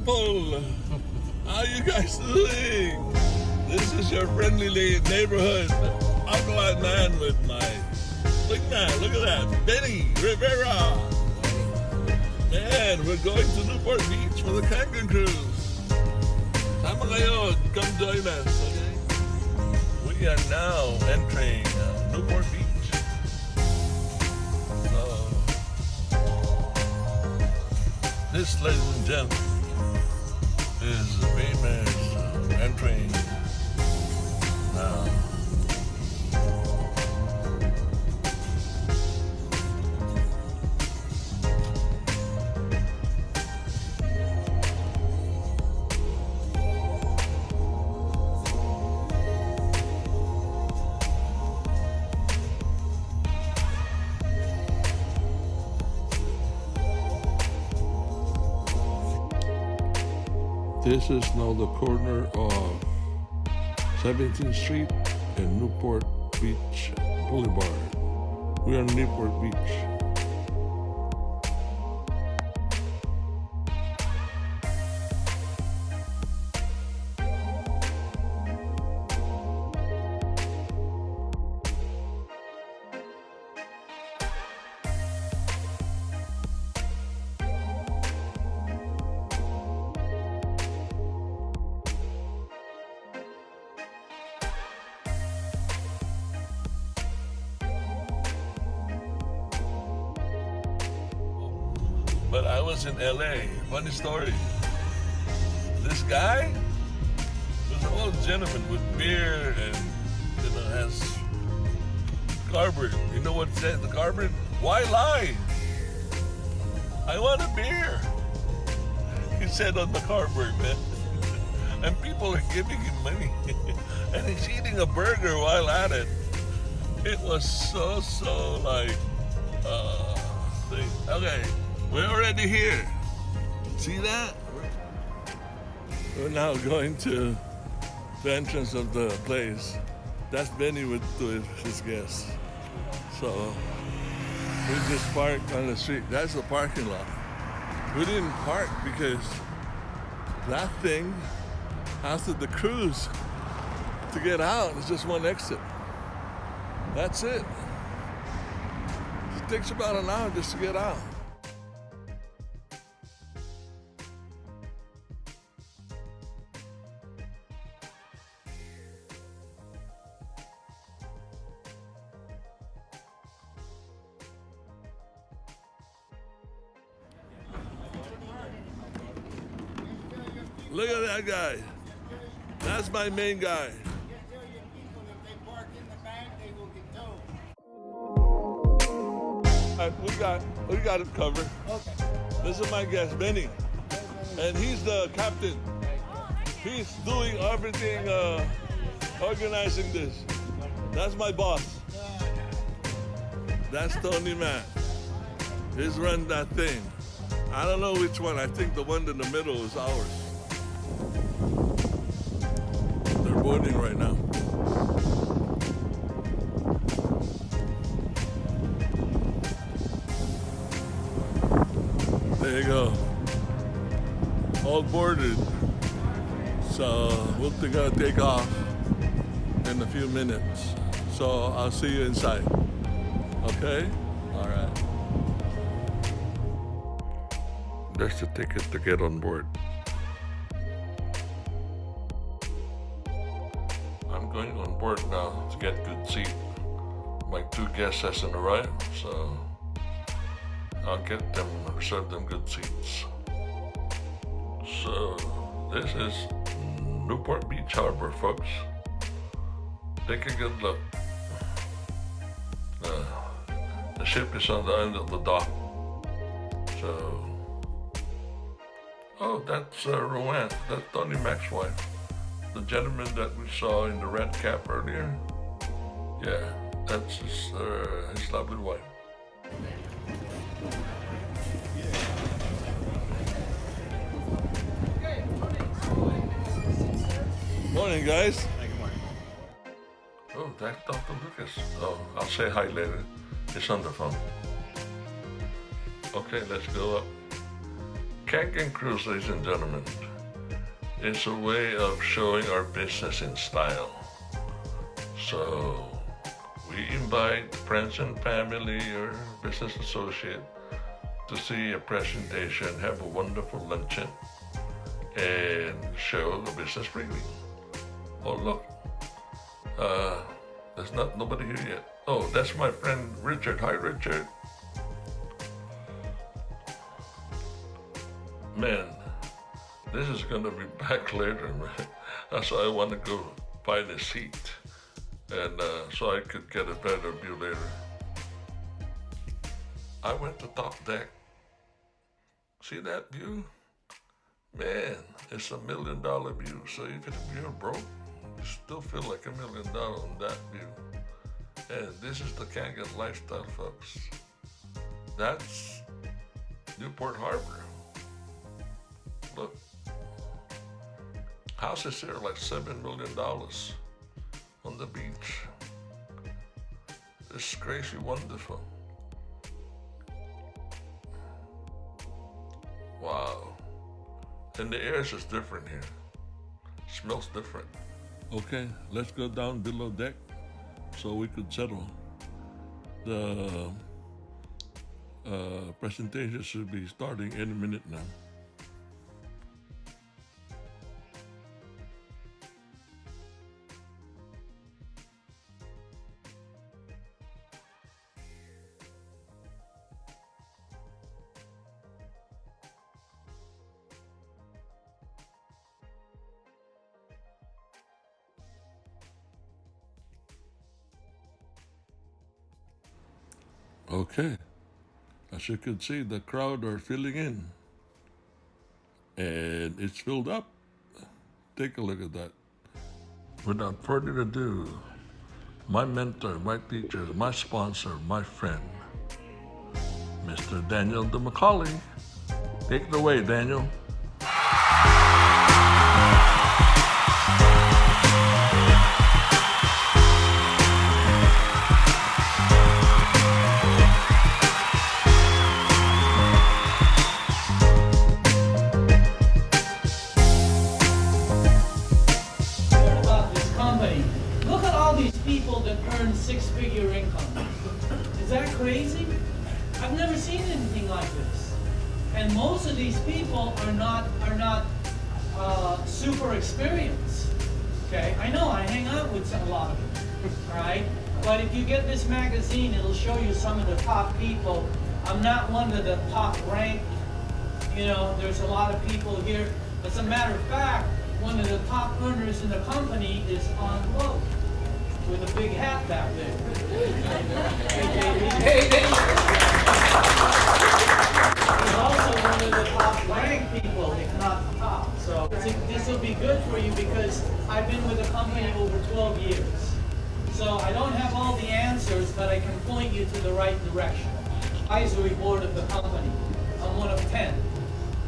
people. How you guys doing? This is your friendly neighborhood Aqua man with my wingman. Look at that, Benny Rivera. Man, we're going to Newport Beach for the Kangen cruise. Sama kayo, come join us. Okay? We are now entering Newport Beach. So, this, ladies and gentlemen, is the famous entering now. This is now the corner of 17th Street and Newport Beach Boulevard. We are in Newport Beach. But I was in LA. Funny story. This guy was an old gentleman with beard and has cardboard. You know what it says? The cardboard? Why lie? I want a beer. He said on the cardboard, man. And people are giving him money. And he's eating a burger while at it. It was so like thing. Okay. We're already here. See that? We're now going to the entrance of the place. That's Benny with his guests. So we just parked on the street. That's the parking lot. We didn't park because that thing, after the cruise, to get out, it's just one exit. That's it. It takes about an hour just to get out. Look at that guy. That's my main guy. We got it covered. Okay. This is my guest, Benny. And he's the captain. He's doing everything, organizing this. That's my boss. That's Tony Man. He's run that thing. I don't know which one. I think the one in the middle is ours. They're boarding right now. There you go. All boarded. So we're gonna take off in a few minutes. So I'll see you inside. Okay? All right. There's the ticket to get on board. I'm going on board now to get good seat. My two guests hasn't arrived, so I'll reserve them good seats. So this is Newport Beach Harbor, folks. Take a good look. The ship is on the end of the dock. So, oh, that's Rowan. That's Tony Mac's wife. The gentleman that we saw in the red cap earlier. Yeah, that's his lovely wife. Morning, guys. Hey, good morning. Oh, that's Dr. Lucas. Oh, I'll say hi later. It's on the phone. Okay, let's go up. Kangen Cruise, ladies and gentlemen, is a way of showing our business in style. So we invite friends and family or business associate to see a presentation, have a wonderful luncheon, and show the business freely. Oh look, there's nobody here yet. Oh, that's my friend Richard. Hi, Richard. Man, this is gonna be back later, man. That's why I want to go find a seat, and so I could get a better view later. I went to top deck. See that view? Man, it's $1 million view. So even if you're broke, you still feel like $1 million on that view. And this is the Kangen lifestyle, folks. That's Newport Harbor. Look, houses here are like $7 million on the beach. It's crazy wonderful. Wow. And the air is just different here. Smells different. Okay, let's go down below deck so we could settle. The presentation should be starting any minute now. Okay, as you can see, the crowd are filling in, and it's filled up. Take a look at that. Without further ado, my mentor, my teacher, my sponsor, my friend, Mr. Daniel DeMacaulay. Take it away, Daniel. Six-figure income. Is that crazy? I've never seen anything like this. And most of these people are not super experienced. Okay, I know I hang out with a lot of them. All right, but if you get this magazine, it'll show you some of the top people. I'm not one of the top ranked. You know, there's a lot of people here. As a matter of fact, one of the top earners in the company is on boat with a big hat back there. He's also one of the top ranked people, if not the top. So this will be good for you because I've been with the company over 12 years. So I don't have all the answers, but I can point you to the right direction. Advisory board of the company. I'm one of 10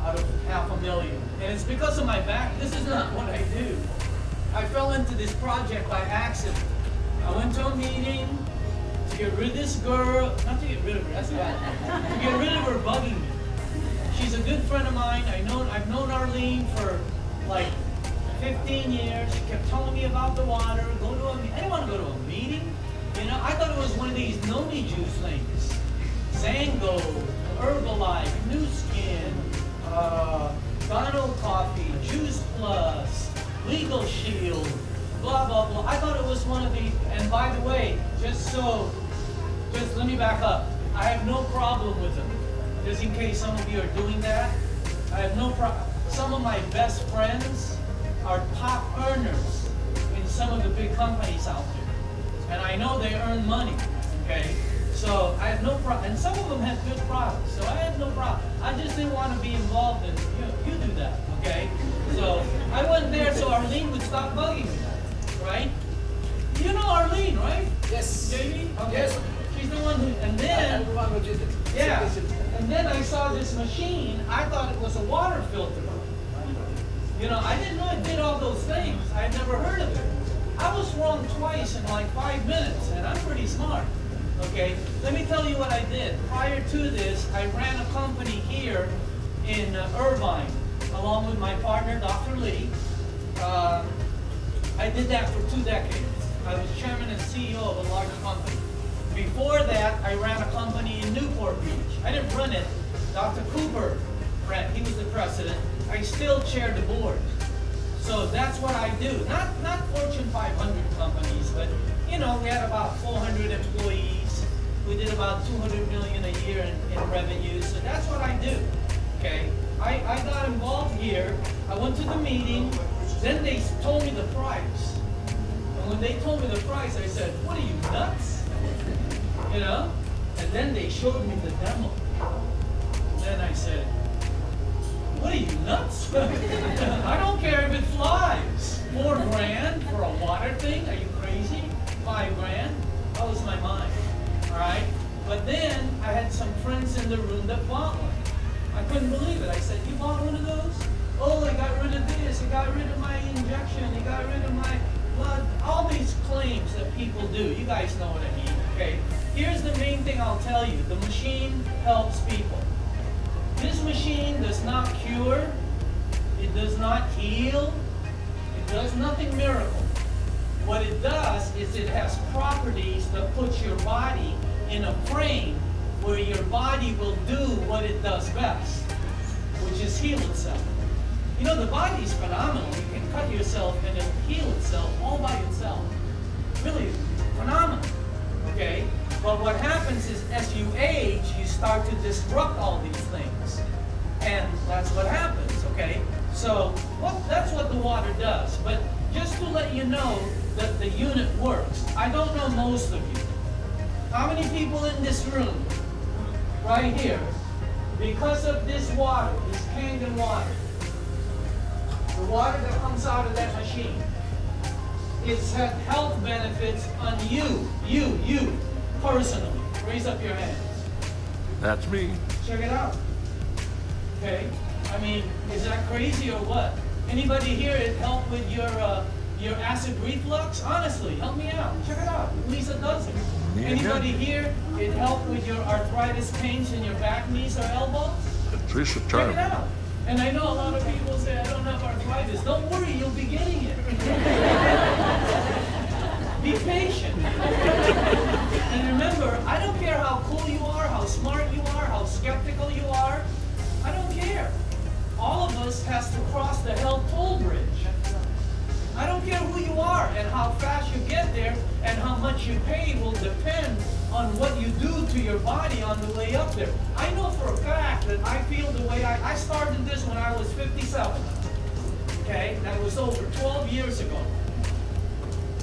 out of 500,000. And it's because of my back. This is not what I do. I fell into this project by accident. I went to a meeting to get rid of this girl, not to get rid of her, that's bad, to get rid of her bugging me. She's a good friend of mine. I've known Arlene for like 15 years. She kept telling me about the water, I didn't want to go to a meeting. You know, I thought it was one of these Noni juice things. Zango, Herbalife, New Skin, Gano Coffee, Juice Plus, Legal Shield, blah, blah, blah. I thought it was one of these, and by the way, just let me back up. I have no problem with them. Just in case some of you are doing that, I have no problem. Some of my best friends are top earners in some of the big companies out there. And I know they earn money, okay? So I have no problem, and some of them have good products, so I have no problem. I just didn't want to be involved in, you do that, okay? So I went there so Arlene would stop bugging me. Right? You know Arlene, right? Yes. Jamie? Okay. Yes. She's the one who, and then, yeah, and then I saw this machine. I thought it was a water filter. You know, I didn't know it did all those things. I'd never heard of it. I was wrong twice in like 5 minutes, and I'm pretty smart. Okay? Let me tell you what I did. Prior to this, I ran a company here in Irvine, along with my partner, Dr. Lee. I did that for 2 decades. I was chairman and CEO of a large company. Before that, I ran a company in Newport Beach. I didn't run it. Dr. Cooper ran, he was the president. I still chaired the board. So that's what I do. Not Fortune 500 companies, but you know, we had about 400 employees. We did about 200 million a year in revenue. So that's what I do. Okay. I got involved here. I went to the meeting. Then they told me the price. And when they told me the price, I said, "What are you, nuts?" You know? And then they showed me the demo. Then I said, "What are you, nuts?" I don't care if it flies. $4,000 for a water thing? Are you crazy? $5,000? That was my mind. All right? But then I had some friends in the room that bought one. I couldn't believe it. I said, "You bought one of those?" "Oh, I got rid of this. I got rid of my injection. I got rid of my blood." All these claims that people do. You guys know what I mean, okay? Here's the main thing I'll tell you. The machine helps people. This machine does not cure. It does not heal. It does nothing miracle. What it does is it has properties that puts your body in a frame where your body will do what it does best, which is heal itself. You know, the body is phenomenal. You can cut yourself and it'll heal itself all by itself. Really phenomenal, okay? But what happens is as you age, you start to disrupt all these things. And that's what happens, okay? So that's what the water does. But just to let you know that the unit works, I don't know most of you. How many people in this room, right here, because of this water, this Kangen water, the water that comes out of that machine, it's had health benefits on you, personally. Raise up your hands. That's me. Check it out. Okay? I mean, is that crazy or what? Anybody here it helped with your acid reflux? Honestly, help me out. Check it out. Lisa does it. Anybody here it helped with your arthritis pains in your back, knees, or elbows? Patricia Check Charm. it out. And I know a lot of people say, "I don't have arthritis." Don't worry, you'll be getting it. Be patient. And remember, I don't care how cool you are, how smart you are, how skeptical you are. I don't care. All of us has to cross the hell toll bridge. I don't care who you are and how fast you get there and how much you pay will depend on what you do to your body on the way up there. I know for a fact that I feel the way I started this when I was 57. Okay, that was over 12 years ago.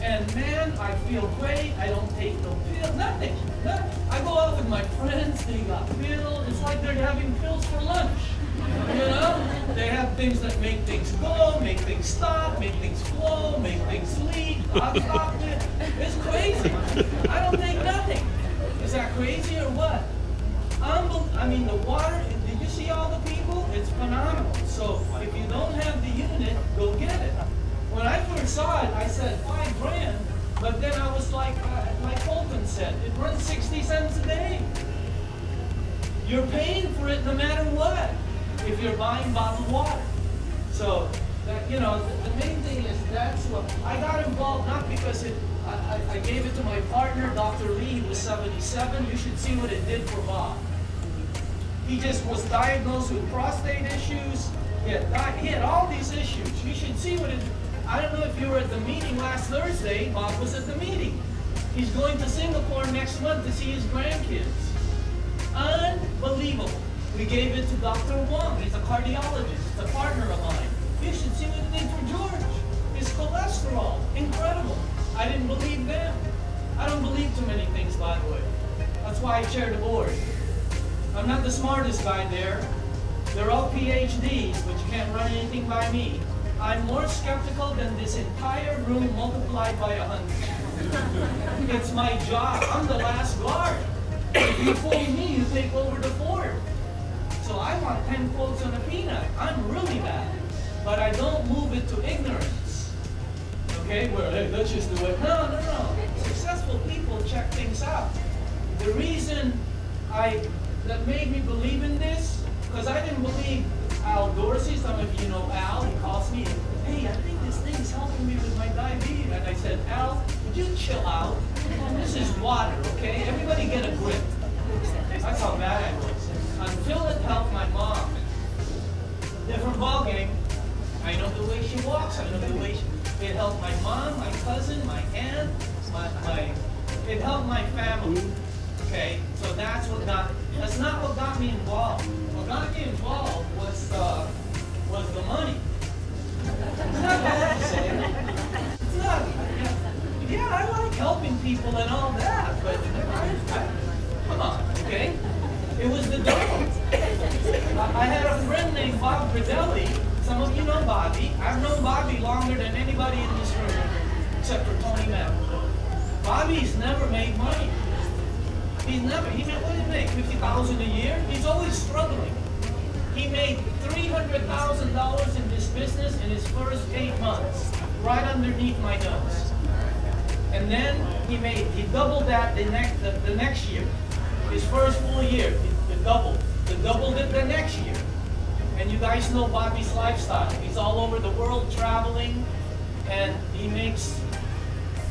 And man, I feel great. I don't take no pill, nothing. I go out with my friends, they got pills. It's like they're having pills for lunch. You know? They have things that make things go, make things stop, make things flow, make things leak, stop it. It's crazy. I don't take nothing. Is that crazy or what? I mean, the water, did you see all the people? It's phenomenal. So if you don't have the unit, go get it. When I first saw it, I said $5,000, but then I was like Colton said, it runs 60 cents a day. You're paying for it no matter what, if you're buying bottled water. So, that, you know, the main thing is that's what, I got involved not because I gave it to my partner, Dr. Lee, he was 77. You should see what it did for Bob. He just was diagnosed with prostate issues. He had all these issues. You should see what it did. I don't know if you were at the meeting last Thursday. Bob was at the meeting. He's going to Singapore next month to see his grandkids. Unbelievable. We gave it to Dr. Wong. He's a cardiologist. It's a partner of mine. You should see what it did for George. His cholesterol. Incredible. I didn't believe them. I don't believe too many things, by the way. That's why I chair the board. I'm not the smartest guy there. They're all PhDs, but you can't run anything by me. I'm more skeptical than this entire room multiplied by 100. It's my job. I'm the last guard. If you fool me, you take over the fort. So I want 10 quotes on a peanut. I'm really bad. But I don't move it to ignorance. Okay, where, hey, let's just do it. No. Successful people check things out. The reason that made me believe in this, because I didn't believe Al Dorsey. Some of you know Al. He calls me, hey, I think this thing is helping me with my diabetes. And I said, Al, would you chill out? This is water, okay? Everybody get a grip. That's how bad I was. Until it helped my mom. Different ballgame. I know the way she walks. I know the way it helped my mom, my cousin, my aunt, it helped my family. Okay, so that's not what got me involved. What got me involved was the money. It's not bad to say. It's not. Yeah, I like helping people and all that, but come on, okay? It was the dough. I had a friend named Bob Gridelli. Some of you know Bobby. I've known Bobby longer than anybody in this room, except for Tony Mack. Bobby's never made money. He made, what did he make? $50,000 a year? He's always struggling. He made $300,000 in this business in his first 8 months, right underneath my nose. And then he doubled that the next year. His first full year, he doubled it the next year. And you guys know Bobby's lifestyle. He's all over the world traveling, and he makes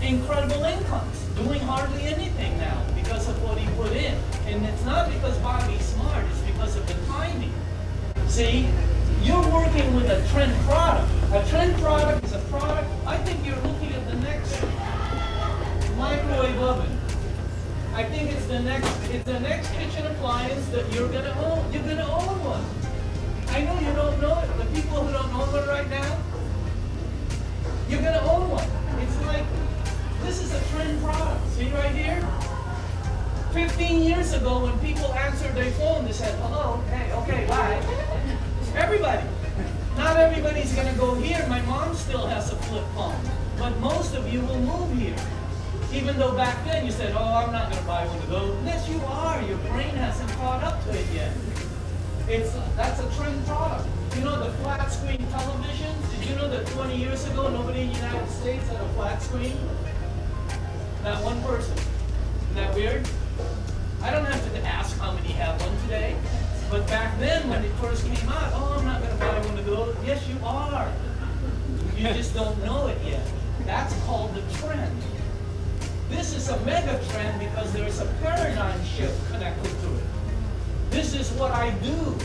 incredible incomes, doing hardly anything now because of what he put in. And it's not because Bobby's smart, it's because of the timing. See, you're working with a trend product. A trend product is a product, I think you're looking at the next microwave oven. I think it's the next kitchen appliance that you're gonna own. You're gonna own one. I know you don't know it. The people who don't own one right now, you're gonna own one. It's like, this is a trend product. See right here? 15 years ago when people answered their phone, they said, hello, hey, okay, bye. Everybody. Not everybody's gonna go here. My mom still has a flip phone. But most of you will move here. Even though back then you said, oh, I'm not gonna buy one of those. Yes, you are. Your brain hasn't caught up to it yet. That's a trend product. You know the flat screen televisions? Did you know that 20 years ago nobody in the United States had a flat screen? Not one person. Isn't that weird? I don't have to ask how many have one today. But back then when it first came out, oh, I'm not going to buy one of those. Yes, you are. You just don't know it yet. That's called the trend. This is a mega trend because there's a paradigm shift connected to it. This is what I do.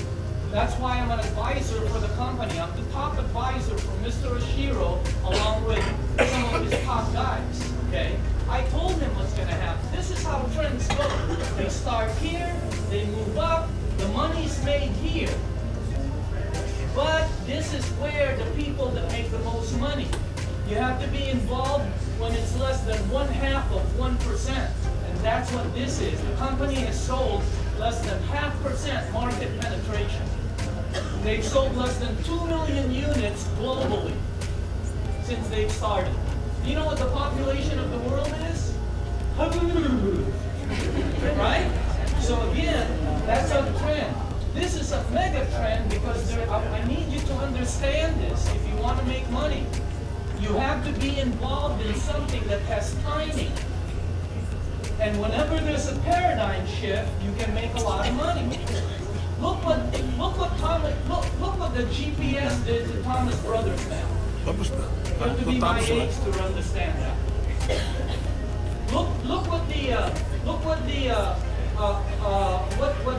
That's why I'm an advisor for the company. I'm the top advisor for Mr. Oshiro along with some of his top guys. Okay? I told him what's going to happen. This is how trends go. They start here, they move up, the money's made here. But this is where the people that make the most money. You have to be involved when it's less than 1/2 of 1%. And that's what this is. The company has sold less than 0.5% market penetration. They've sold less than 2 million units globally since they've started. You know what the population of the world is? Right? So again, that's a trend. This is a mega trend because I need you to understand this. If you want to make money, you have to be involved in something that has timing. And whenever there's a paradigm shift, you can make a lot of money. Look what the GPS did to Thomas Brothers now. You have to be my age to understand that. Look what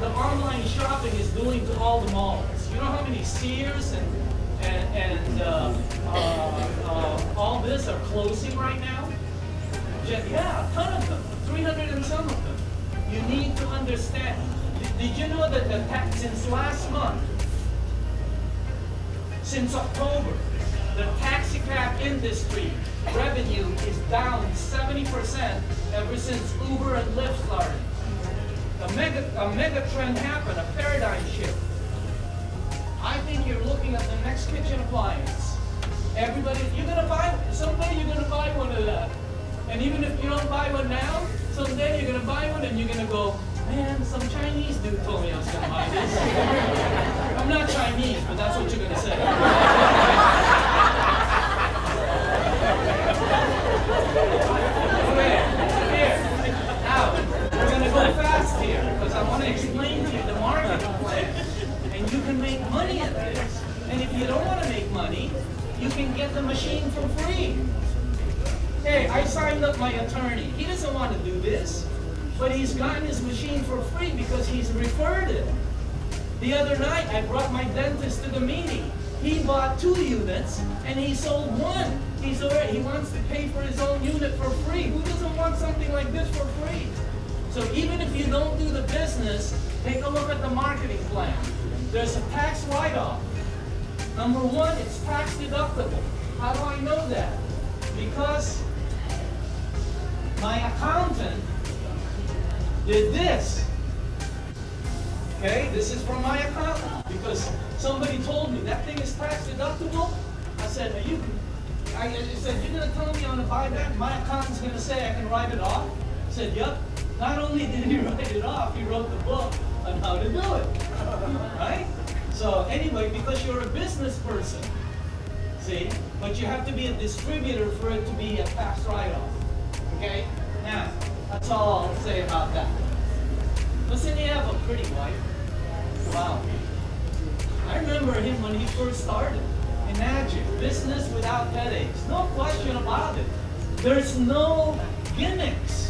the online shopping is doing to all the malls. You know how many Sears and all this are closing right now? Yeah, a ton of them, 300 and some of them. You need to understand. Did you know that since last month, since October, the taxi cab industry revenue is down 70% ever since Uber and Lyft started. A mega trend happened, a paradigm shift. I think you're looking at the next kitchen appliance. Everybody, someday you're gonna buy one of that. And even if you don't buy one now, someday you're gonna buy one and you're gonna go, man, some Chinese dude told me I was gonna buy this. I'm not Chinese, but that's what you're gonna say. Okay, here. Now, we're gonna go fast here because I want to explain to you the market plan. And you can make money at this. you can get the machine for free. Hey, I signed up my attorney. He doesn't want to do this, but he's gotten his machine for free because he's referred it. The other night, I brought my dentist to the meeting. He bought 2 units and he sold 1. He wants to pay for his own unit for free. Who doesn't want something like this for free? So even if you don't do the business, take a look at the marketing plan. There's a tax write-off. Number 1, it's tax deductible. How do I know that? Because my accountant did this. Okay, this is from my accountant because somebody told me that thing is tax deductible. I said, I said, you're gonna tell me on a buyback? My accountant's gonna say I can write it off? I said, yep. Not only did he write it off, he wrote the book on how to do it. Right? So anyway, because you're a business person, see, but you have to be a distributor for it to be a tax write-off. Okay? Now, that's all I'll say about that. Listen, you have a pretty wife. Wow. I remember him when he first started. Imagine, business without headaches. No question about it. There's no gimmicks.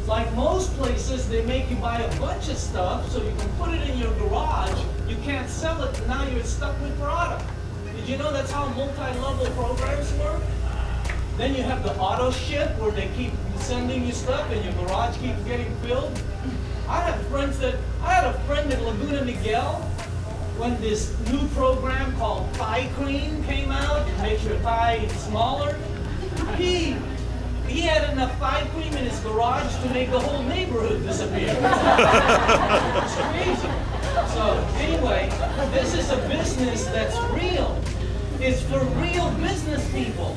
Like most places, they make you buy a bunch of stuff so you can put it in your garage. You can't sell it, and now you're stuck with product. Did you know that's how multi-level programs work? Then you have the auto ship where they keep sending you stuff and your garage keeps getting filled. I had a friend in Laguna Niguel when this new program called Thigh Cream came out. It makes your thigh smaller. He had enough thigh cream in his garage to make the whole neighborhood disappear. It's crazy. So anyway, this is a business that's real. It's for real business people.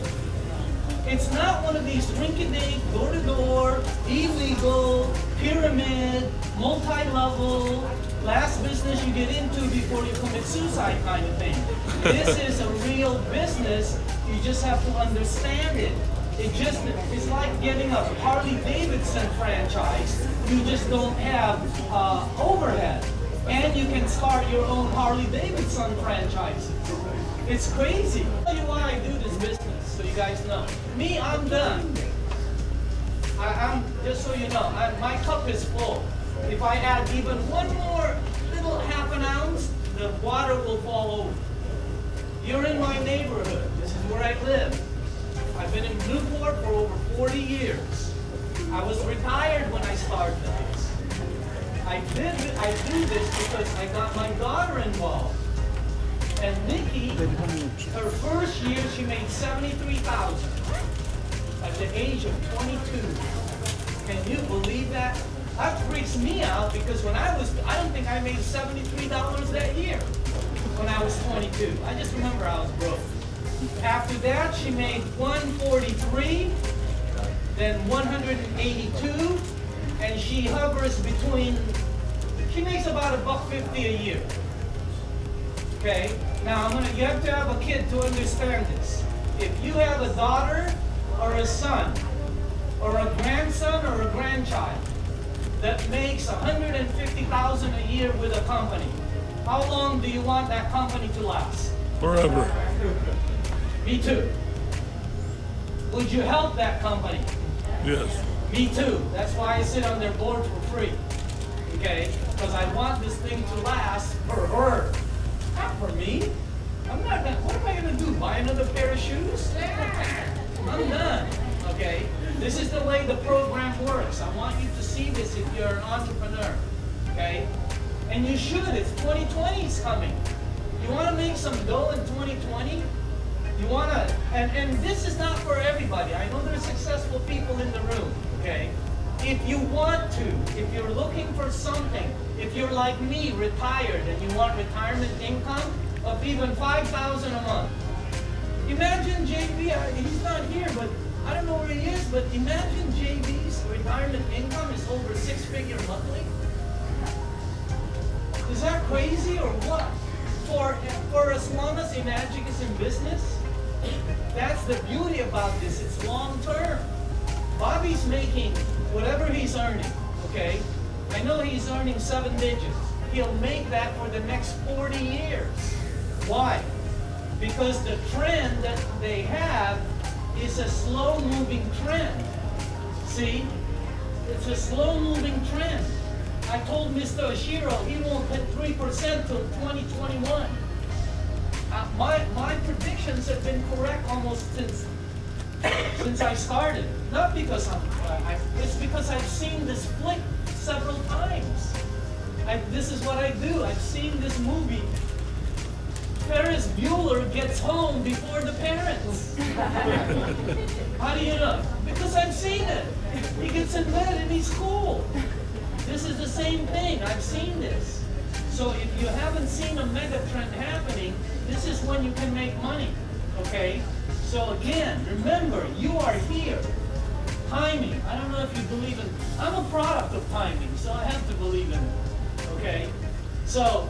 It's not one of these rinky-dink, door-to-door, illegal, pyramid, multi-level, last business you get into before you commit suicide kind of thing. This is a real business. You just have to understand it. It's like getting a Harley-Davidson franchise. You just don't have overhead. And you can start your own Harley-Davidson franchises. It's crazy. I'll tell you why I do this business, so you guys know. Me, I'm done. I'm just so you know, my cup is full. If I add even one more little half an ounce, the water will fall over. You're in my neighborhood. This is where I live. I've been in Newport for over 40 years. I was retired when I started this. I do this because I got my daughter involved. And Nikki, her first year, she made $73,000 at the age of 22. Can you believe that? That freaks me out because I don't think I made $73 that year when I was 22. I just remember I was broke. After that, she made $143, then $182, and she hovers between, she makes about $150 a year. Okay, now you have to have a kid to understand this. If you have a daughter or a son or a grandson or a grandchild that makes $150,000 a year with a company, how long do you want that company to last? Forever. Me too. Would you help that company? Yes. Me too. That's why I sit on their board for free. Okay? Because I want this thing to last for her. Not for me. I'm not gonna, what am I gonna do? Buy another pair of shoes? I'm done. Okay? This is the way the program works. I want you to see this if you're an entrepreneur. Okay? And you should. It's 2020 is coming. You want to make some dough in 2020? You want to, and this is not for everybody. I know there's successful people in the room, okay? If you want to, if you're looking for something, if you're like me, retired, and you want retirement income of even $5,000 a month. Imagine JB, he's not here, but I don't know where he is, but imagine JB's retirement income is over 6-figure monthly. Is that crazy or what? For as long as Imagic is in business, that's the beauty about this. It's long term. Bobby's making whatever he's earning, okay? I know he's earning 7 digits. He'll make that for the next 40 years. Why? because the trend that they have is a slow-moving trend. See? It's a slow-moving trend. I told Mr. Oshiro he won't hit 3% till 2021. My predictions have been correct almost since I started. Not because it's because I've seen this flick several times. This is what I do. I've seen this movie. Ferris Bueller gets home before the parents. How do you know? Because I've seen it. He gets in bed and he's cool. This is the same thing. I've seen this. So if you haven't seen a mega trend happening, this is when you can make money. Okay? So again, remember, you are here. Timing. I don't know if you believe in. I'm a product of timing, so I have to believe in it. Okay? So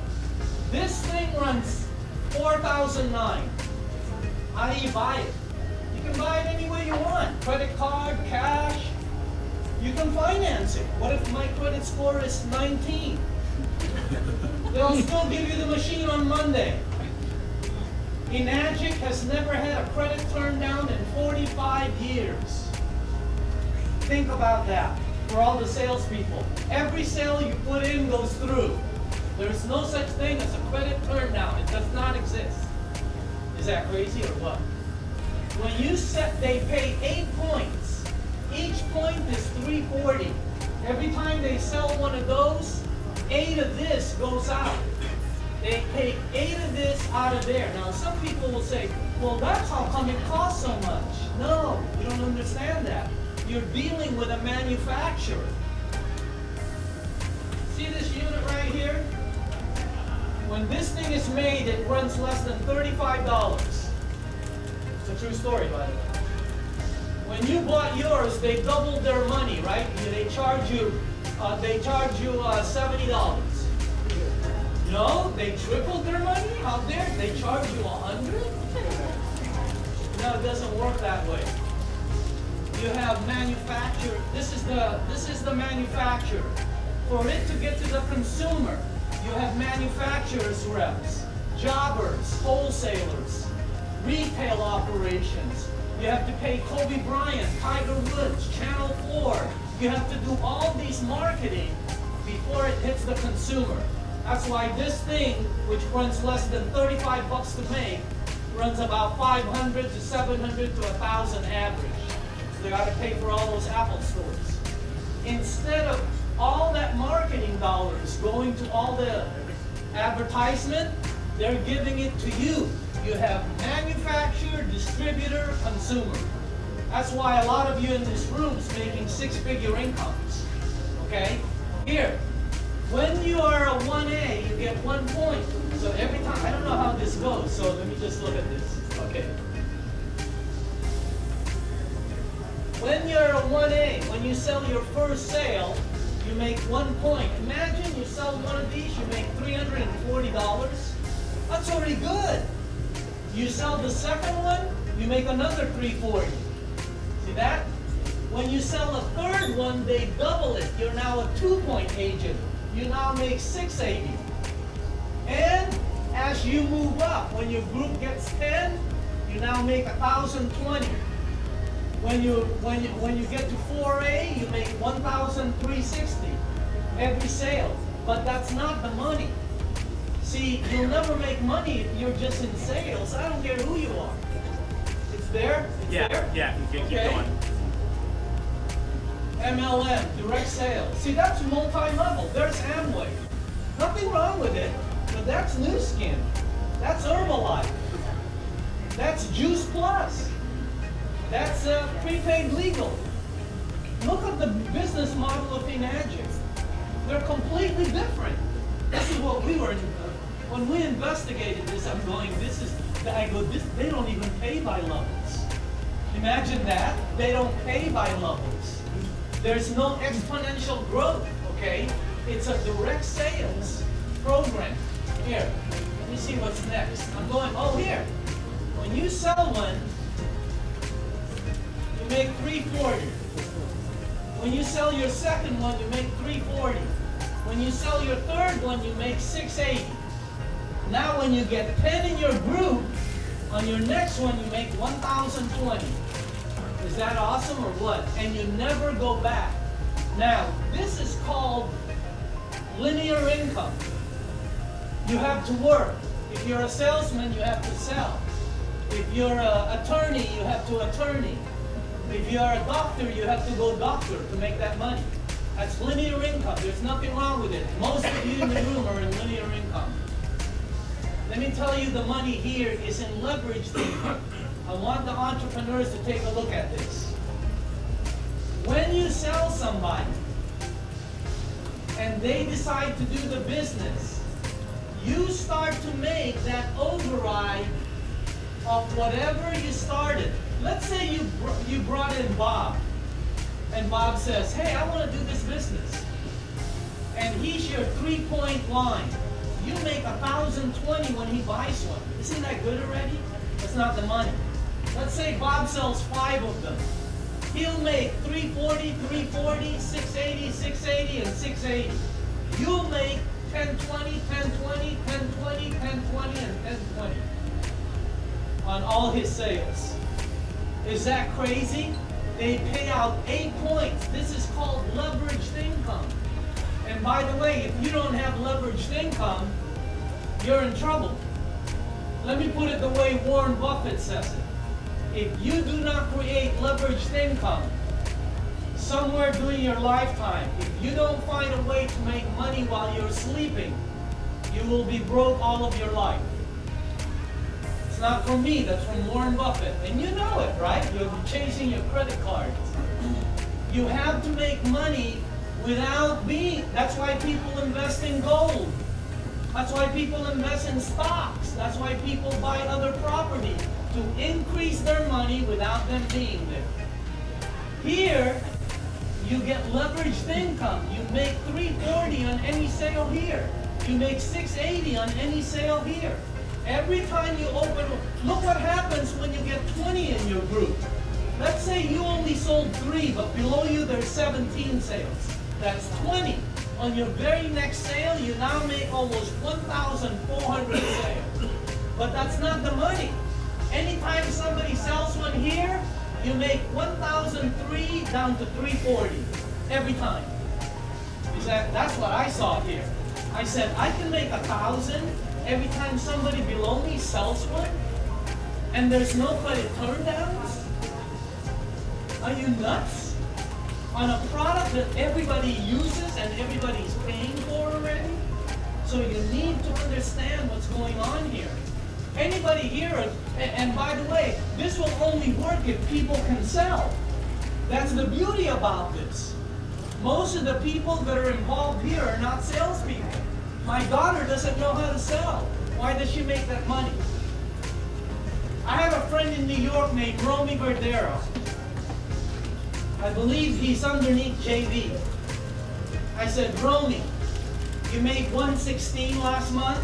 this thing runs 4,009. How do you buy it? You can buy it any way you want. Credit card, cash. You can finance it. What if my credit score is 19? They'll still give you the machine on Monday. Enagic has never had a credit turned down in 45 years. Think about that for all the salespeople. Every sale you put in goes through. There's no such thing as a credit turn down. It does not exist. Is that crazy or what? When you set, they pay 8 points. Each point is $340. Every time they sell one of those, 8 of this goes out. They take 8 of this out of there. Now some people will say, well, that's how come it costs so much. No, you don't understand that. You're dealing with a manufacturer. See this unit right here? When this thing is made, it runs less than $35. It's a true story, by the way. When you bought yours, they doubled their money, right? They charge you $70. No, they tripled their money. How dare they charge you $100? No, it doesn't work that way. You have manufacturer. This is the manufacturer. For it to get to the consumer, you have manufacturers reps, jobbers, wholesalers, retail operations. You have to pay Kobe Bryant, Tiger Woods, Channel 4. You have to do all these marketing before it hits the consumer. That's why this thing, which runs less than 35 bucks to make, runs about 500 to 700 to 1,000 average. So they got to pay for all those Apple stores. Instead of all that marketing dollars going to all the advertisement, they're giving it to you. You have manufacturer, distributor, consumer. That's why a lot of you in this room is making 6-figure incomes. Okay? Here, when you are a 1A, you get 1 point. So every time, I don't know how this goes, so let me just look at this. Okay. When you're a 1A, when you sell your first sale, you make 1 point. Imagine you sell one of these, you make $340. That's already good. You sell the second one, you make another $340. See that? When you sell a third one, they double it. You're now a 2-point agent. You now make $680. And as you move up, when your group gets 10, you now make $1,020. When you get to 4A, you make $1,360 every sale. But that's not the money. See, you'll never make money if you're just in sales. I don't care who you are. It's there? It's there? Yeah, you can keep going. MLM, direct sales. See, that's multi-level. There's Amway. Nothing wrong with it, but that's New Skin. That's Herbalife. That's Juice Plus. That's prepaid legal. Look at the business model of Enagic. They're completely different. This is what we were, when we investigated this, I'm going, they don't even pay by levels. Imagine that. They don't pay by levels. There's no exponential growth, okay? It's a direct sales program. Here, let me see what's next. I'm going, oh, here. When you sell one, you make $340. When you sell your second one, you make $340. When you sell your third one, you make $680. Now when you get 10 in your group, On your next one, you make 1,020. Is that awesome or what? And you never go back. Now, this is called linear income. You have to work. If you're a salesman, you have to sell. If you're an attorney, you have to attorney. If you're a doctor, you have to go doctor to make that money. That's linear income. There's nothing wrong with it. Most of you in the room are in linear income. Let me tell you, the money here is in leveraged income. I want the entrepreneurs to take a look at this. When you sell somebody and they decide to do the business, you start to make that override of whatever you started. Let's say you brought in Bob, and Bob says, hey, I want to do this business. And he's your 3-point line. You make 1,020 when he buys one. Isn't that good already? That's not the money. Let's say Bob sells 5 of them. He'll make 340, 340, 680, 680, and 680. You'll make 1020, 1020, 1020, 1020, and 1020 on all his sales. Is that crazy? They pay out 8 points. This is called leveraged income. And by the way, if you don't have leveraged income, you're in trouble. Let me put it the way Warren Buffett says it. If you do not create leveraged income somewhere during your lifetime, if you don't find a way to make money while you're sleeping, you will be broke all of your life. It's not from me, that's from Warren Buffett. And you know it, right? You're chasing your credit cards. You have to make money without being. That's why people invest in gold. That's why people invest in stocks. That's why people buy other property, to increase their money without them being there. Here, you get leveraged income. You make 340 on any sale here. You make 680 on any sale here. Every time you open, look what happens when you get 20 in your group. Let's say you only sold 3, but below you there's 17 sales. That's 20. On your very next sale, you now make almost 1,400 sales. But that's not the money. Anytime somebody sells one here, you make 1,003 down to 340 every time. That's what I saw here. I said, I can make 1,000 every time somebody below me sells one, and there's no credit turndowns? Are you nuts? On a product that everybody uses and everybody's paying for already? So you need to understand what's going on here. Anybody here, and by the way, this will only work if people can sell. That's the beauty about this. Most of the people that are involved here are not salespeople. My daughter doesn't know how to sell. Why does she make that money? I have a friend in New York named Romy Verdero. I believe he's underneath JV. I said, Romy, you made 116 last month?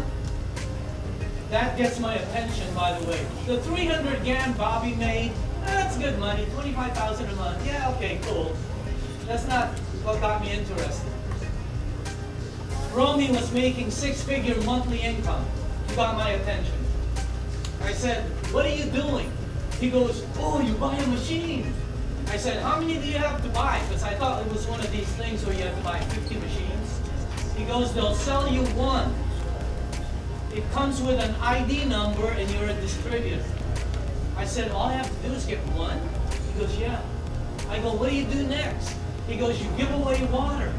That gets my attention, by the way. The 300 gram Bobby made, that's good money, 25,000 a month. Yeah, okay, cool. That's not what got me interested. Romy was making 6-figure monthly income. He got my attention. I said, what are you doing? He goes, oh, you buy a machine. I said, how many do you have to buy? Because I thought it was one of these things where you have to buy 50 machines. He goes, they'll sell you one. It comes with an ID number and you're a distributor. I said, all I have to do is get one? He goes, yeah. I go, what do you do next? He goes, you give away water.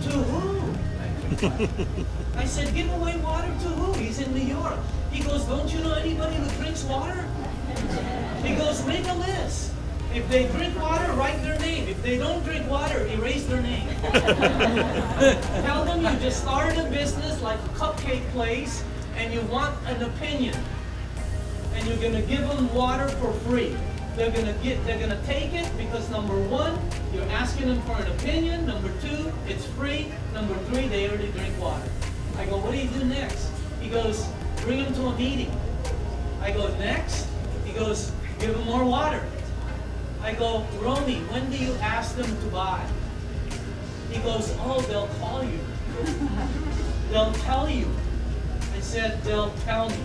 To who? I said, give away water to who? He's in New York. He goes, don't you know anybody who drinks water? He goes, make a list. If they drink water, write their name. If they don't drink water, erase their name. Tell them you just started a business like a cupcake place and you want an opinion. And you're gonna give them water for free. They're gonna take it because number one, you're asking them for an opinion. Number two, it's free. Number three, they already drink water. I go, what do you do next? He goes, bring them to a meeting. I go, next? He goes, give them more water. I go, Romy, when do you ask them to buy? He goes, oh, they'll call you. They'll tell you. I said, they'll tell me.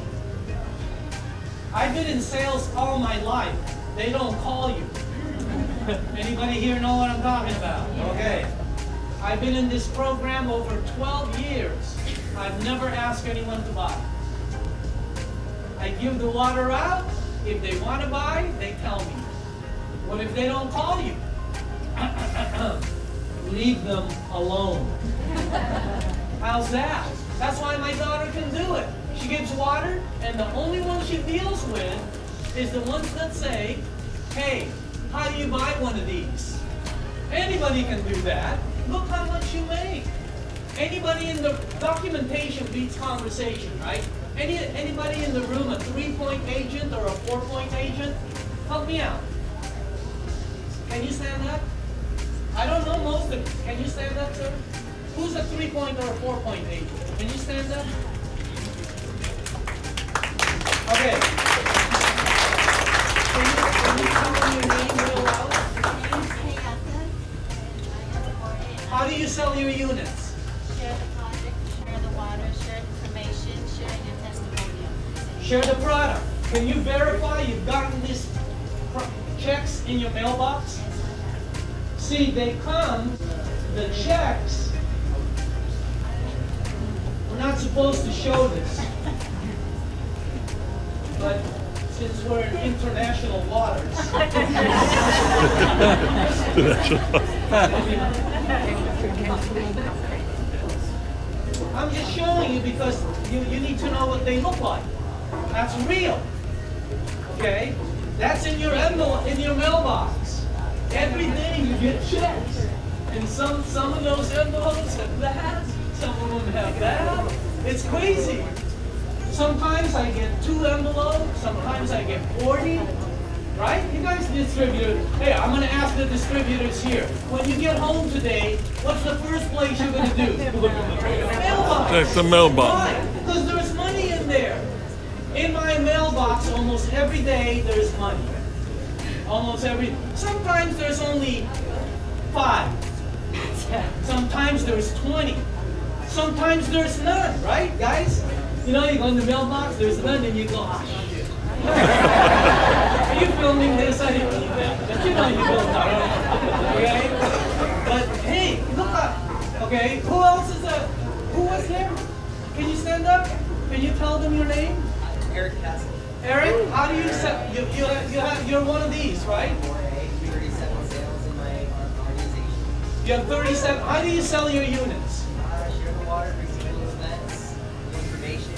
I've been in sales all my life. They don't call you. Anybody here know what I'm talking about? Okay. I've been in this program over 12 years. I've never asked anyone to buy. I give the water out. If they want to buy, they tell me. What if they don't call you? Leave them alone. How's that? That's why my daughter can do it. She gives water, and the only one she deals with is the ones that say, hey, how do you buy one of these? Anybody can do that. Look how much you make. Anybody in the documentation beats conversation, right? Anybody in the room a 3-point agent or a 4-point agent? Help me out. Can you stand up? I don't know most of you. Can you stand up, sir? Who's a 3-point or a 4-point agent? Can you stand up? Okay. Can you tell me your name real loud? How do you sell your units? Share the project, share the water, share information, share your testimonial. Share the product. Can you verify you've gotten these checks in your mailbox? See, they come, the checks, we're not supposed to show this. But since we're in international waters, I'm just showing you because you need to know what they look like. That's real. Okay? That's in your envelope, in your mailbox. Every day you get checks. And some of those envelopes have that, some of them have that. It's crazy. Sometimes I get 2 envelopes, sometimes I get 40. Right? You guys distribute. Hey, I'm going to ask the distributors here. When you get home today, what's the first place you're going to do? Mailbox. Check the mailbox. Why? Because there's money in there. In my mailbox, almost every day, there's money. Almost every. Sometimes there's only 5. Sometimes there's 20. Sometimes there's none. Right, guys? You know, you go in the mailbox, there's none, and you go, ah, shit. Are you filming this? I didn't believe that. But you know you don't know. Okay? But hey, look up. Okay? Who else is there? Who was there? Can you stand up? Can you tell them your name? Eric Castle. Eric, how do you set? You're one of these, right? 37 sales in my organization. You have 37. How do you sell your units? Share the water, bring some little events, information,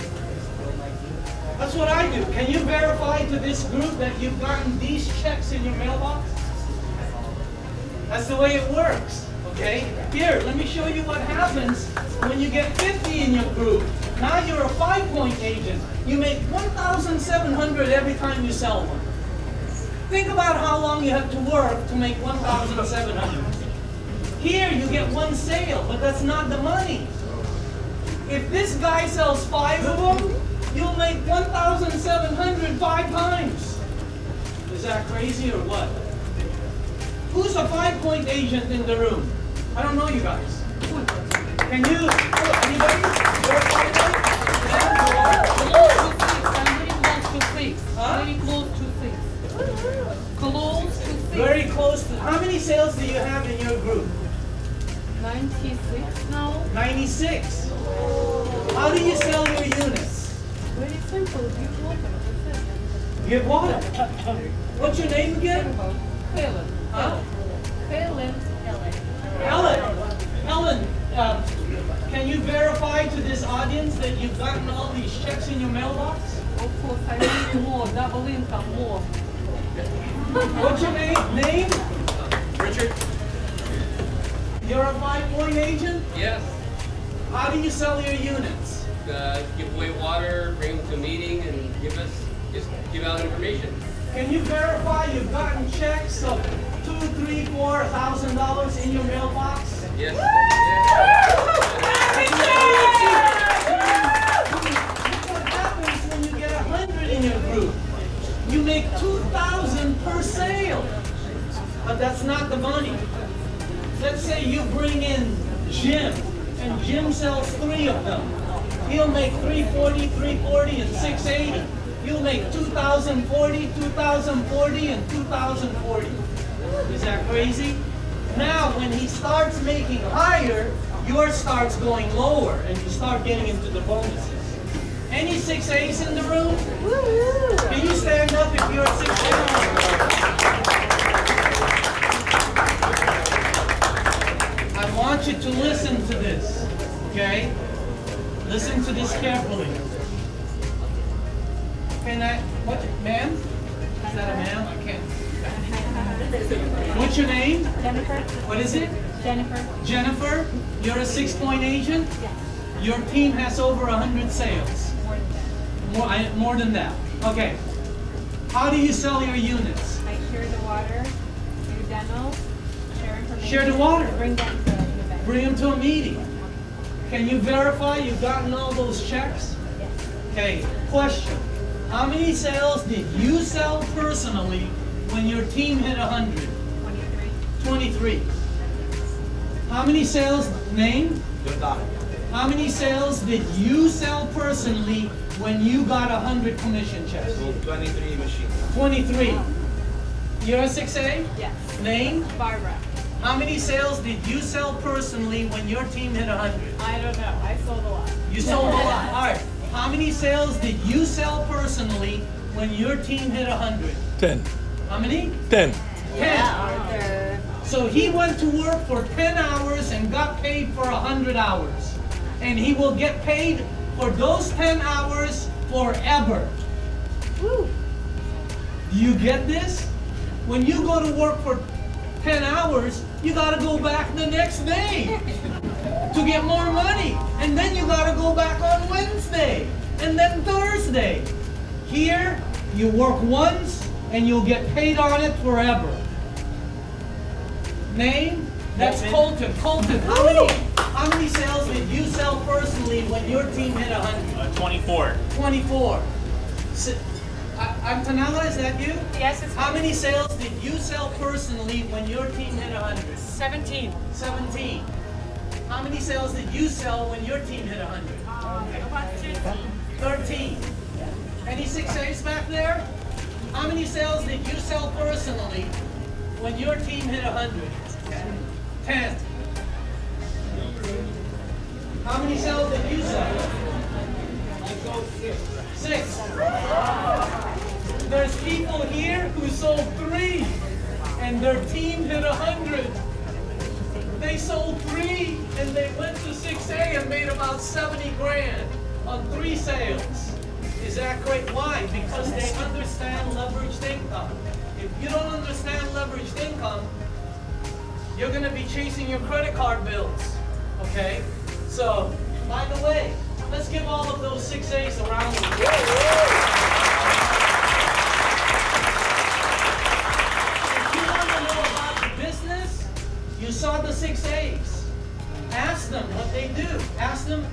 build my team. That's what I do. Can you verify to this group that you've gotten these checks in your mailbox? That's the way it works. Okay? Here, let me show you what happens when you get 50 in your group. Now you're a 5-point agent. You make $1,700 every time you sell one. Think about how long you have to work to make $1,700. Here you get 1 sale, but that's not the money. If this guy sells 5 of them, you'll make $1,700 5 times. Is that crazy or what? Who's a 5-point agent in the room? I don't know you guys. Can you, anybody? Verify that? Huh? Very close to 6. Close to 6. Very close to, how many sales do you have in your group? 96 now. 96. How do you sell your units? Very simple. Give water. Give water. What's your name again? Helen. Huh? Helen. Helen, can you verify to this audience that you've gotten all these checks in your mailbox? Of course, I need more. Double income, more. What's your name? Richard? You're a 5-point agent? Yes. How do you sell your units? Give away water, bring them to a meeting, and just give out information. Can you verify you've gotten checks of $2,000, $3,000, $4,000 in your mailbox? Yes. Look what happens when you get 100 in your group. You make $2,000 per sale. But that's not the money. Let's say you bring in Jim, and Jim sells 3 of them. He'll make $340, $340, and $680. You'll make 2040, 2040, and 2040. Is that crazy? Now, when he starts making higher, yours starts going lower, and you start getting into the bonuses. Any 6As in the room? Can you stand up if you're a 6A? I want you to listen to this, okay? Listen to this carefully. Can I, what, ma'am? Is that a ma'am? I can't. What's your name? Jennifer? What is it? Jennifer? Jennifer? You're a 6-point agent? Yes. Your team has over 100 sales. More than that. More than that. Okay. How do you sell your units? I share the water, do demos, share information. Share the water. Bring them to the event. Bring them to a meeting. Can you verify you've gotten all those checks? Yes. Okay, question. How many sales did you sell personally when your team hit 100? 23. 23. How many sales, name? Your daughter. How many sales did you sell personally when you got 100 commission checks? Sold 23 machines. 23. You're a 6A? Yes. Name? Barbara. How many sales did you sell personally when your team hit 100? I don't know. I sold a lot. You sold a lot. All right. How many sales did you sell personally when your team hit 100? 10. How many? 10. 10. Arthur. So he went to work for 10 hours and got paid for 100 hours. And he will get paid for those 10 hours forever. Woo. Do you get this? When you go to work for 10 hours, you gotta go back the next day to get more money. And then you gotta go back on Wednesday and then Thursday. Here, you work once and you'll get paid on it forever. Name? That's Colton. Colton, how many sales did you sell personally when your team hit 100? 24. 24. Antonella, is that you? Yes, it's How many sales did you sell personally when your team hit 100? 17. 17. How many sales did you sell when your team hit 100? About 13. 13. Any 6As back there? How many sales did you sell personally when your team hit 100? 10. How many sales did you sell? 6. There's people here who sold 3 and their team hit 100. They sold 3 and they went to 6A and made about 70 grand on 3 sales. Is that great? Why? Because they understand leveraged income. If you don't understand leveraged income, you're going to be chasing your credit card bills. Okay? So, by the way, let's give all of those 6As a round of applause. If you want to know about the business, you saw the 6As. Ask them what they do. Ask them,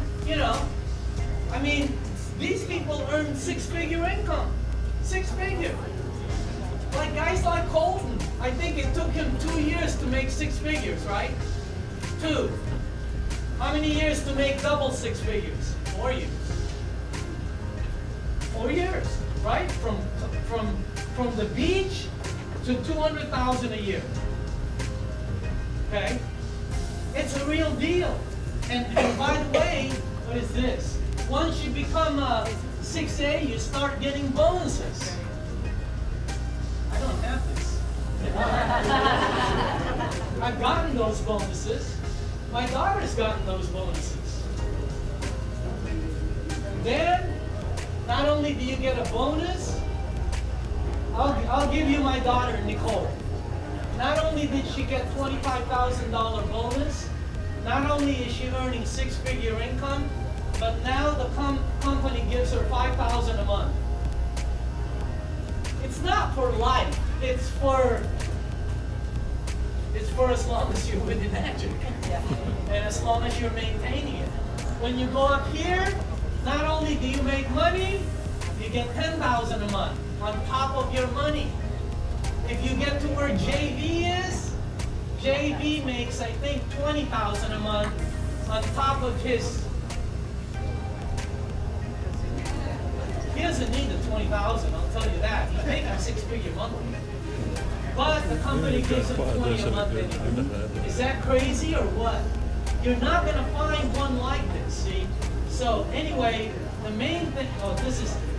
I mean, these people earn 6-figure income. 6-figure. Like guys like Colton, I think it took him 2 years to make 6 figures, right? 2. How many years to make double 6 figures? 4 years. 4 years, right? From the beach to 200,000 a year. Okay? It's a real deal. And by the way, what is this? Once you become a 6A, you start getting bonuses. I don't have this. I've gotten those bonuses. My daughter's gotten those bonuses. Then, not only do you get a bonus, I'll give you my daughter, Nicole. Not only did she get $25,000 bonus, not only is she earning 6-figure income, but now the company gives her $5,000 a month. It's not for life. It's for as long as you're with magic. And as long as you're maintaining it. When you go up here, not only do you make money, you get $10,000 a month on top of your money. If you get to where JV is, JV makes, I think, $20,000 a month on top of his. doesn't need the 20,000, I'll tell you that. He's making 6-figure monthly. But the company gives him 20 a month anyway. Is that crazy or what? You're not gonna find one like this, see? So anyway, the main thing,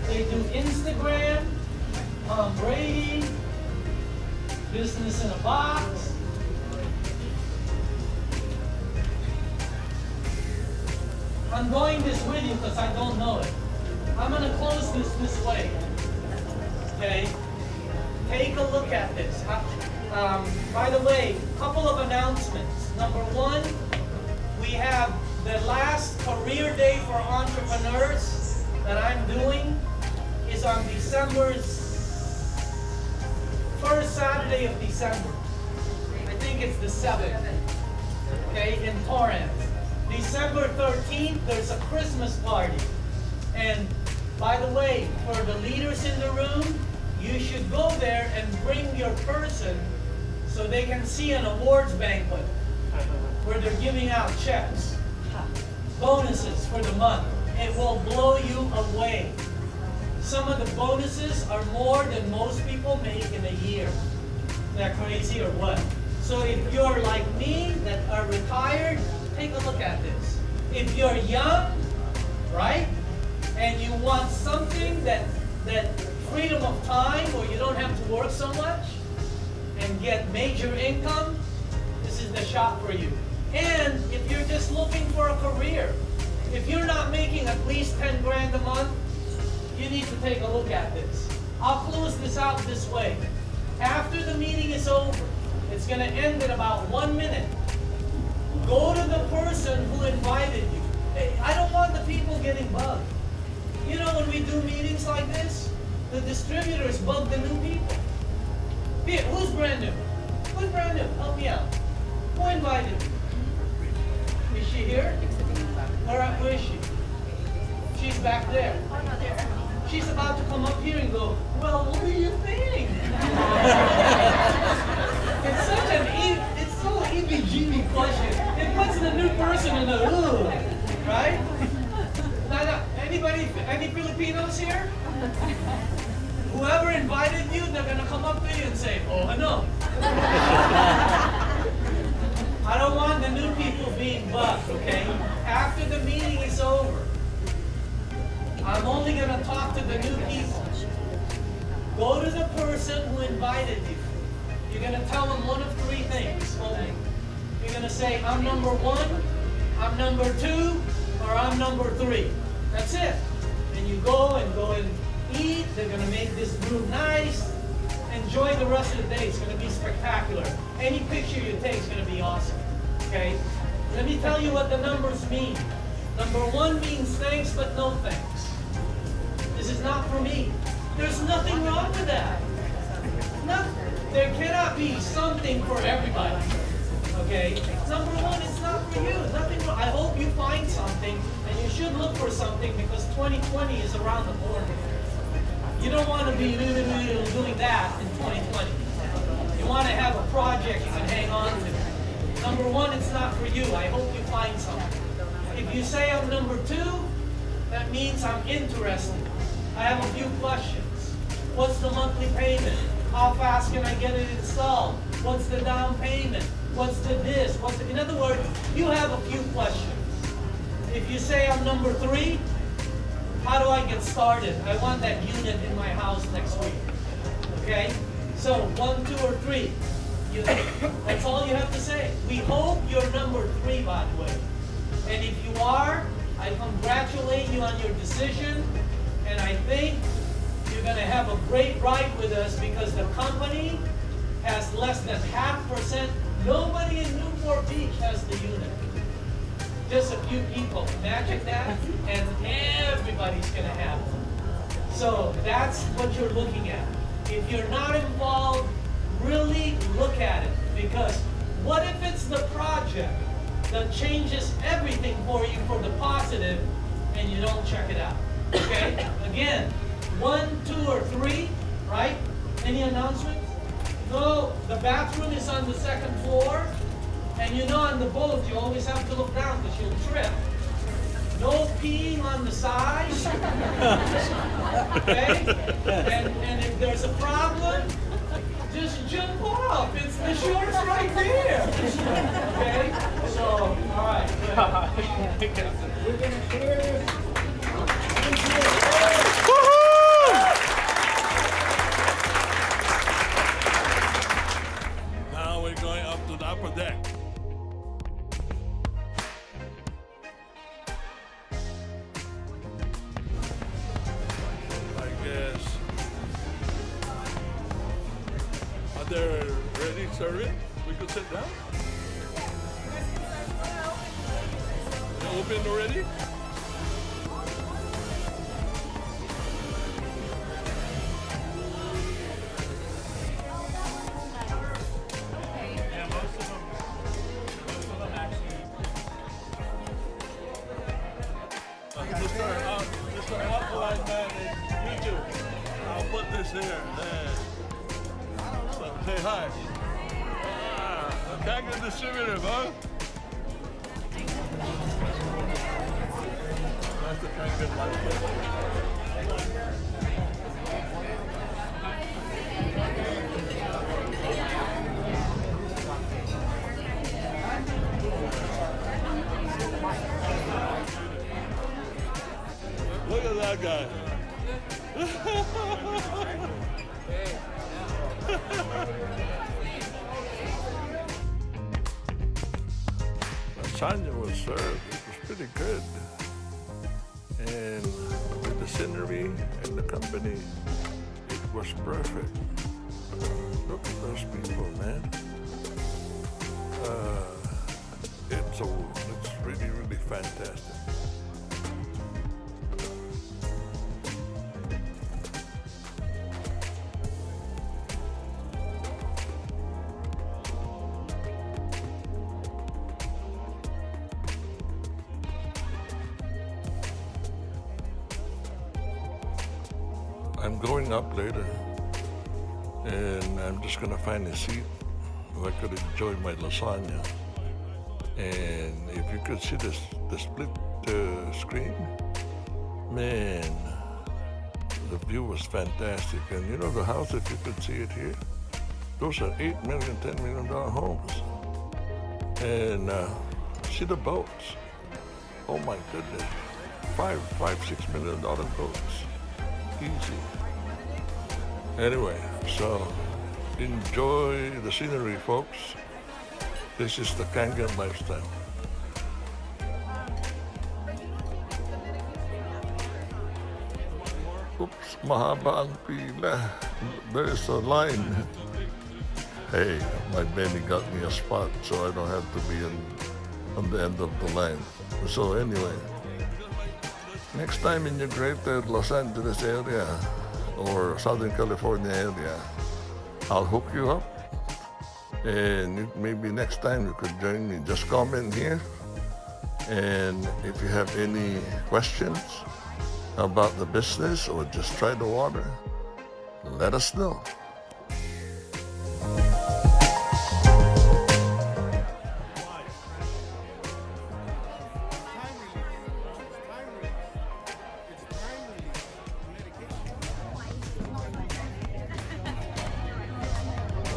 they do Instagram, Tom Brady, business in a box. I'm going this with you because I don't know it. I'm gonna close this way. Okay? Take a look at this. By the way, couple of announcements. Number one, we have the last career day for entrepreneurs that I'm doing is on December's first Saturday of December. I think it's the 7th. Okay, in Torrance. December 13th, there's a Christmas party. And by the way, for the leaders in the room, you should go there and bring your person so they can see an awards banquet where they're giving out checks, bonuses for the month. It will blow you away. Some of the bonuses are more than most people make in a year. Is that crazy or what? So if you're like me that are retired, take a look at this. If you're young, right, and you want something that freedom of time where you don't have to work so much and get major income, this is the shop for you. And if you're just looking for a career, if you're not making at least 10 grand a month, you need to take a look at this. I'll close this out this way. After the meeting is over, it's going to end in about 1 minute. Go to the person who invited you. Hey, I don't want the people getting bugged. You know, when we do meetings like this, the distributors bug the new people. Here, who's brand new? Who's brand new? Help me out. Who invited you? Is she here? All right, where is she? She's back there. She's about to come up here and go, well, what do you think? It's so EBGB question. It puts the new person in the ooh, right? Now, any Filipinos here? Whoever invited you, they're gonna come up to you and say, oh, no. I don't want the new people being bugged, okay? After the meeting is over, I'm only gonna talk to the new people. Go to the person who invited you. You're gonna tell them one of 3 things only. You're gonna say, I'm number 1, I'm number 2, or I'm number 3. That's it. And you go and eat. They're gonna make this room nice. Enjoy the rest of the day. It's gonna be spectacular. Any picture you take is gonna be awesome. Okay? Let me tell you what the numbers mean. Number 1 means thanks but no thanks. This is not for me. There's nothing wrong with that. There cannot be something for everybody. Okay? Number 1, it's not for you. Nothing wrong. I hope you find something, and you should look for something because 2020 is around the corner. You don't want to be doing that in 2020. You want to have a project you can hang on to. Number 1, it's not for you. I hope you find something. If you say I'm number 2, that means I'm interested. I have a few questions. What's the monthly payment? How fast can I get it installed? What's the down payment? What's the this? In other words, you have a few questions. If you say I'm number 3, how do I get started? I want that unit in my house next week. Okay? So 1, 2, or 3. That's all you have to say. We hope you're number 3, by the way. And if you are, I congratulate you on your decision. And I think you're going to have a great ride with us because the company has less than 0.5%. Nobody in Newport Beach has the unit. Just a few people. Imagine that, and everybody's going to have it. So that's what you're looking at. If you're not involved, really look at it. Because what if it's the project that changes everything for you for the positive and you don't check it out? Okay? Again, 1, 2, or 3, right? Any announcements? No, the bathroom is on the 2nd floor. And you know on the boat, you always have to look down because you'll trip. No peeing on the side. Okay? And if there's a problem, just jump off. It's the short's right there. Okay? So, all right. We're gonna clear. Now we're going up to the upper deck. I guess. Are they ready serving? We could sit down? They're open already? Mr. Alkaline Man and you too. I'll put this here. So say hi. The Kangen distributor, huh? That's the Kangen life. Look at that guy. Lasagna was served. It was pretty good. And with the scenery and the company, it was perfect. Look at those people, man. It's really, really fantastic. I'm going up later, and I'm just gonna find a seat where I could enjoy my lasagna. And if you could see the split screen, man, the view was fantastic. And you know the house, if you could see it here, those are $8 million, $10 million homes. And see the boats. Oh my goodness, $6 million boats. Easy. Anyway, so enjoy the scenery, folks. This is the Kangen lifestyle. Oops, mahaba ang pila. There's a line. Hey, my Benny got me a spot, so I don't have to be on the end of the line. So anyway, next time in your greater Los Angeles area or Southern California area, I'll hook you up. And maybe next time you could join me. Just comment here. And if you have any questions about the business or just try the water, let us know.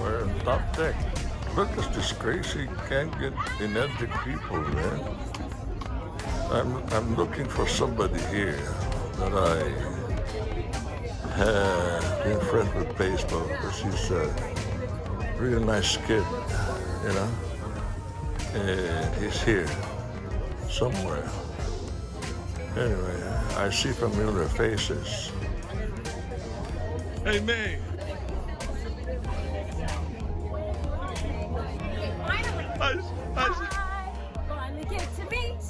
We're on top deck. Look at this crazy, can't get energetic people, man. I'm looking for somebody here that I have been friends with baseball because he's a really nice kid, you know. And he's here somewhere. Anyway, I see familiar faces. Hey, May. Finally get to meet